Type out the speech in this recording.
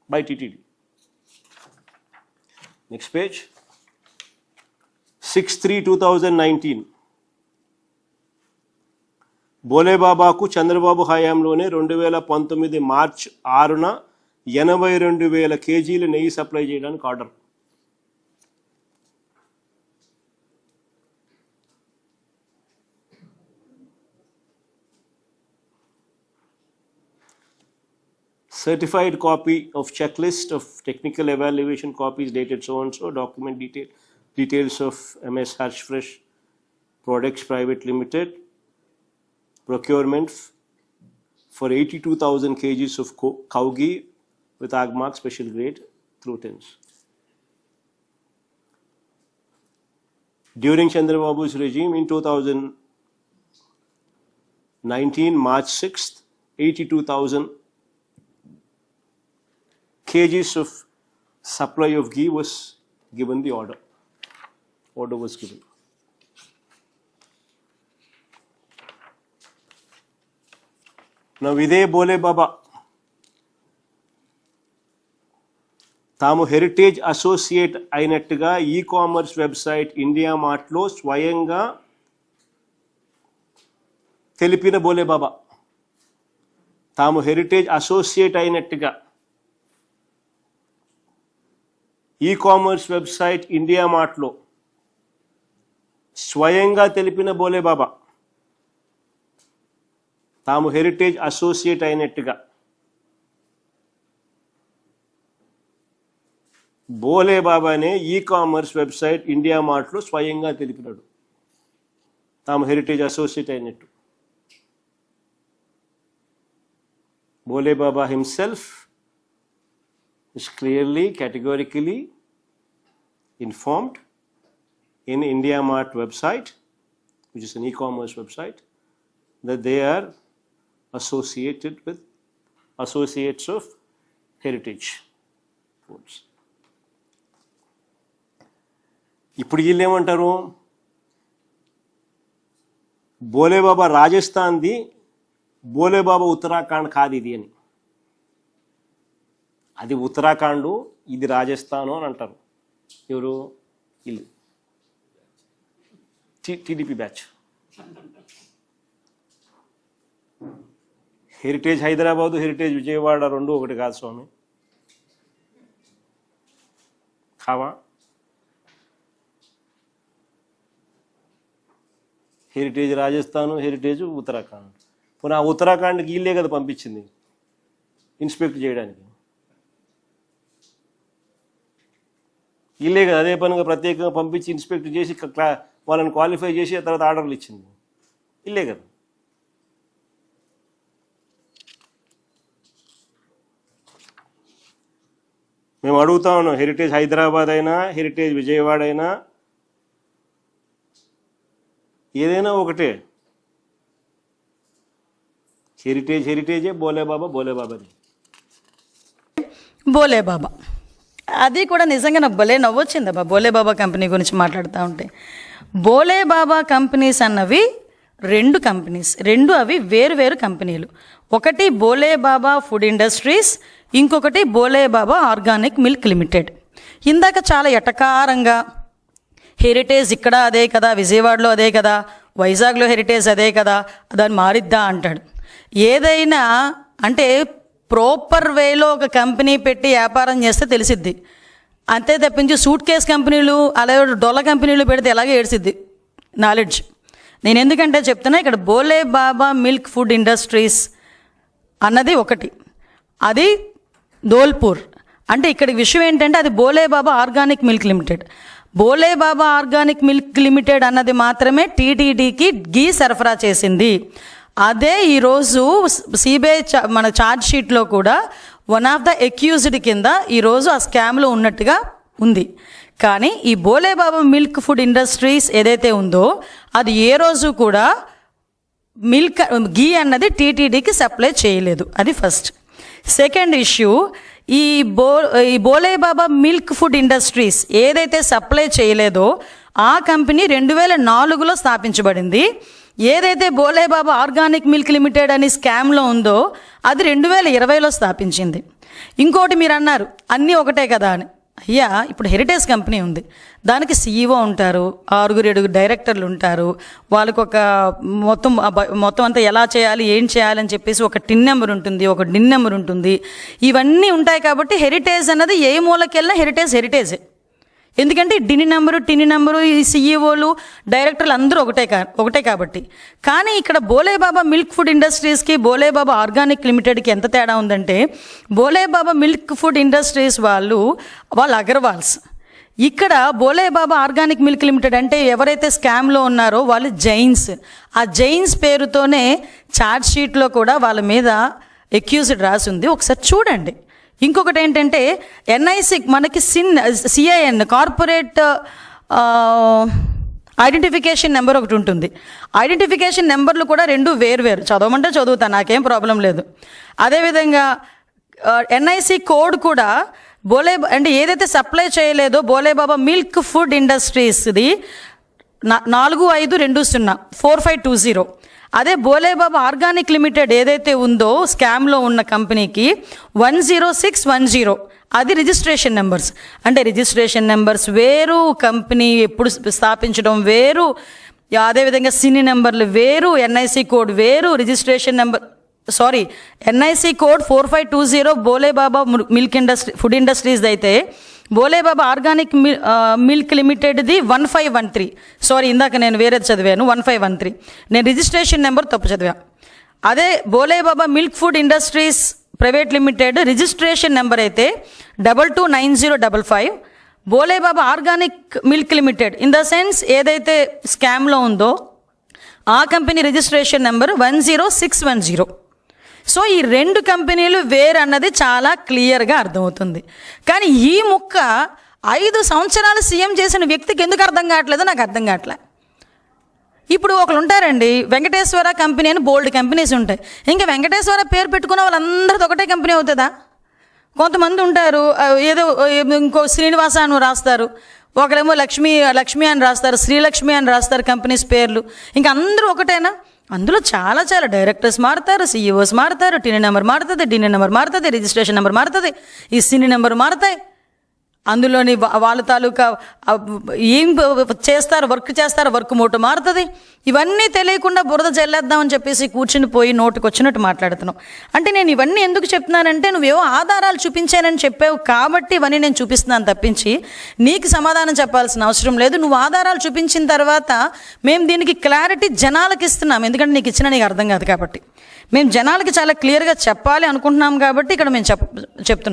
by TTD. Next page. 6/3/2019. బోలేబాబాకు Chandrababu హయాంలోనే 2019 March 6న 82,000 కేజీల నెయ్యి సప్లై చేయడానికి order. Certified copy of checklist of technical evaluation copies dated so and so. Document details of MS Harsh Fresh Products Private Limited. Procurement for 82,000 kgs of cow ghee with Agmark special grade through tins. During Chandrababu's regime in 2019 March 6th, 82,000 kgs of supply of ghee was given the order. Order was given. Now, ఇదే బోలే బాబా తాము heritage associate అయినట్టుగా e commerce website India మార్ట్లో స్వయంగా తెలిపిన బోలే బాబా తాము heritage associate అయినట్టుగా e commerce website India మార్ట్లో స్వయంగా తెలిపిన బోలే బాబా తాము హెరిటేజ్ అసోసియేట్ అయినట్టుగా బోలే బాబానే ఈ-కామర్స్ వెబ్సైట్ ఇండియా మార్ట్లో స్వయంగా తెలిపినాడు తాము హెరిటేజ్ అసోసియేట్ అయినట్టు. బోలే బాబా himself is clearly, categorically informed in IndiaMart website, which is an e-commerce website, that they are associated with associates of heritage foods. ఇప్పుడు వీళ్ళు ఏమంటారు, బోలేబాబా రాజస్థాన్ది, బోలేబాబా ఉత్తరాఖండ్ కాదు ఇది అని. అది ఉత్తరాఖండ్, ఇది రాజస్థాను అని అంటారు. ఎవరు? వీళ్ళు TDP batch. Heritage Hyderabad, heritage Vijayawada రెండు ఒకటి కాదు స్వామి. కావా? Heritage Rajasthan, heritage Uttarakhand. పోనీ ఆ ఉత్తరాఖండ్కి వీళ్ళే కదా పంపించింది ఇన్స్పెక్ట్ చేయడానికి. వీళ్ళే కదా అదే పనిగా ప్రత్యేకంగా పంపించి ఇన్స్పెక్ట్ చేసి వాళ్ళని క్వాలిఫై చేసి ఆ తర్వాత ఆర్డర్లు ఇచ్చింది. వీళ్ళే కదా. మేము అడుగుతా ఉన్నాం, హెరిటేజ్ హైదరాబాద్ అయినా హెరిటేజ్ విజయవాడ అయినా ఏదైనా ఒకటే. హెరిటేజే, బోలేబాబానే. బోలేబాబా అది కూడా నిజంగా నాకు భలే నవ్వొచ్చిందబ్బా బోలేబాబా కంపెనీ గురించి మాట్లాడుతూ ఉంటే. బోలేబాబా కంపెనీస్ అన్నవి రెండు కంపెనీస్, అవి వేరు కంపెనీలు. ఒకటి బోలేబాబా ఫుడ్ ఇండస్ట్రీస్, ఇంకొకటి బోలేబాబా ఆర్గానిక్ మిల్క్ లిమిటెడ్. ఇందాక చాలా ఎటకారంగా హెరిటేజ్ ఇక్కడ అదే కదా, విజయవాడలో అదే కదా, వైజాగ్లో హెరిటేజ్ అదే కదా, దాన్ని మారిద్దా అంటాడు. ఏదైనా అంటే ప్రాపర్ వేలో ఒక కంపెనీ పెట్టి వ్యాపారం చేస్తే తెలిసిద్ది. అంతే తప్పించి సూట్ కేస్ కంపెనీలు అలాగే డొల్ల కంపెనీలు పెడితే ఎలాగే ఏడ్చిద్ది నాలెడ్జ్. నేను ఎందుకంటే చెప్తున్నా, ఇక్కడ బోలేబాబా మిల్క్ ఫుడ్ ఇండస్ట్రీస్ అన్నది ఒకటి, అది ధోల్పూర్. అంటే ఇక్కడ విషయం ఏంటంటే అది Bhole Baba organic milk limited. Bhole Baba organic milk limited అన్నది మాత్రమే టీటీడీకి ఘీ సరఫరా చేసింది. అదే ఈరోజు సిబిఐ మన ఛార్జ్ షీట్లో కూడా వన్ ఆఫ్ ద అక్యూజ్డ్ కింద ఈరోజు ఆ స్కామ్లో ఉన్నట్టుగా ఉంది. కానీ ఈ బోలేబాబా మిల్క్ ఫుడ్ ఇండస్ట్రీస్ ఏదైతే ఉందో అది ఏ రోజు కూడా ఘీ అన్నది టీటీడీకి సప్లై చేయలేదు. అది ఫస్ట్. సెకండ్ ఇష్యూ, ఈ బోలేబాబా మిల్క్ ఫుడ్ ఇండస్ట్రీస్ ఏదైతే సప్లై చేయలేదో ఆ కంపెనీ 2004లో స్థాపించబడింది. ఏదైతే బోలేబాబా ఆర్గానిక్ మిల్క్ లిమిటెడ్ అని స్కామ్లో ఉందో అది 2020లో స్థాపించింది. ఇంకోటి మీరు అన్నారు అన్నీ ఒకటే కదా అని. అయ్యా, ఇప్పుడు హెరిటేజ్ కంపెనీ ఉంది, దానికి CEO ఉంటారు, 6-7 డైరెక్టర్లు ఉంటారు, వాళ్ళకు ఒక మొత్తం అంతా ఎలా చేయాలి ఏం చేయాలని చెప్పేసి ఒక టిన్ నెంబర్ ఉంటుంది, ఒక డిన్ నెంబర్ ఉంటుంది, ఇవన్నీ ఉంటాయి. కాబట్టి హెరిటేజ్ అన్నది ఏ మూలకెళ్ళినా హెరిటేజే. ఎందుకంటే టిన్ నెంబరు ఈ CEOలు డైరెక్టర్లు అందరూ ఒకటే కాబట్టి. కానీ ఇక్కడ బోలేబాబా మిల్క్ ఫుడ్ ఇండస్ట్రీస్కి బోలేబాబా ఆర్గానిక్ లిమిటెడ్కి ఎంత తేడా ఉందంటే, బోలేబాబా మిల్క్ ఫుడ్ ఇండస్ట్రీస్ వాళ్ళు అగర్వాల్స్. ఇక్కడ బోలేబాబా ఆర్గానిక్ మిల్క్ లిమిటెడ్ అంటే ఎవరైతే స్కామ్లో ఉన్నారో వాళ్ళు జైన్స్. ఆ జైన్స్ పేరుతోనే ఛార్జ్ షీట్లో కూడా వాళ్ళ మీద అక్యూజ్డ్ రాసి ఉంది, ఒకసారి చూడండి. ఇంకొకటి ఏంటంటే NIC మనకి CIN కార్పొరేట్ ఐడెంటిఫికేషన్ నెంబర్ ఒకటి ఉంటుంది. ఐడెంటిఫికేషన్ నెంబర్లు కూడా 2 వేరు. చదవమంటే చదువుతాను, నాకేం ప్రాబ్లం లేదు. అదేవిధంగా NIC కోడ్ కూడా అంటే ఏదైతే సప్లై చేయలేదో బోలేబాబా మిల్క్ ఫుడ్ ఇండస్ట్రీస్ది 4520 4520. అదే బోలేబాబా ఆర్గానిక్ లిమిటెడ్ ఏదైతే ఉందో స్కామ్లో ఉన్న కంపెనీకి 10610. అది రిజిస్ట్రేషన్ నెంబర్స్. అంటే రిజిస్ట్రేషన్ నెంబర్స్ వేరు, కంపెనీ ఎప్పుడు స్థాపించడం వేరు, అదేవిధంగా సిని నెంబర్లు వేరు, NIC కోడ్ వేరు, registration number NIC code 4520 Bhole Baba food industries అయితే బోలేబాబా ఆర్గానిక్ మిల్క్ లిమిటెడ్ది 1513. ఇందాక నేను వేరేది చదివాను, 1513. నేను రిజిస్ట్రేషన్ నెంబర్ తప్పు చదివా. అదే Bhole Baba milk food industries private limited registration number అయితే 229055. Bhole Baba organic milk limited in the sense ఏదైతే స్కామ్లో ఉందో ఆ కంపెనీ రిజిస్ట్రేషన్ నెంబర్ 10610. ఈ 2 కంపెనీలు వేరు అన్నది చాలా క్లియర్గా అర్థమవుతుంది. కానీ ఈ ముక్క 5 సంవత్సరాలు సీఎం చేసిన వ్యక్తికి ఎందుకు అర్థం కావట్లేదో నాకు అర్థం కావట్లే. ఇప్పుడు ఒకరు ఉంటారండి, వెంకటేశ్వర కంపెనీ అని బోల్డ్ కంపెనీస్ ఉంటాయి. ఇంకా వెంకటేశ్వర పేరు పెట్టుకున్న వాళ్ళందరిది ఒకటే కంపెనీ అవుతుందా? కొంతమంది ఉంటారు, ఏదో ఇంకో శ్రీనివాస అని రాస్తారు, ఒకరేమో లక్ష్మి అని రాస్తారు, శ్రీలక్ష్మి అని రాస్తారు కంపెనీస్ పేర్లు. ఇంకా అందరూ ఒకటేనా? అందులో చాలా డైరెక్టర్స్ మారుతారు, CEOs మారుతారు, టిన్ నెంబర్ మారుతుంది, డిన్ నెంబర్ మారుతుంది, రిజిస్ట్రేషన్ నెంబర్ మారుతుంది, ఈ సిని నెంబర్ మారుతాయి. అందులోని వాళ్ళ తాలూకా ఏం చేస్తారు, వర్క్ మోటు మారుతుంది. ఇవన్నీ తెలియకుండా బురద జల్లేద్దామని చెప్పేసి కూర్చుని పోయి నోటికి వచ్చినట్టు మాట్లాడుతున్నావు. అంటే నేను ఇవన్నీ ఎందుకు చెప్తున్నానంటే, నువ్వేవో ఆధారాలు చూపించానని చెప్పావు కాబట్టి ఇవన్నీ నేను చూపిస్తున్నాను తప్పించి నీకు సమాధానం చెప్పాల్సిన అవసరం లేదు. నువ్వు ఆధారాలు చూపించిన తర్వాత మేము దీనికి క్లారిటీ జనాలకు ఇస్తున్నాం, ఎందుకంటే నీకు ఇచ్చినా నీకు అర్థం కాదు కాబట్టి. మేము జనాలకి చాలా క్లియర్గా చెప్పాలి అనుకుంటున్నాం కాబట్టి ఇక్కడ మేము చెప్తున్నాం.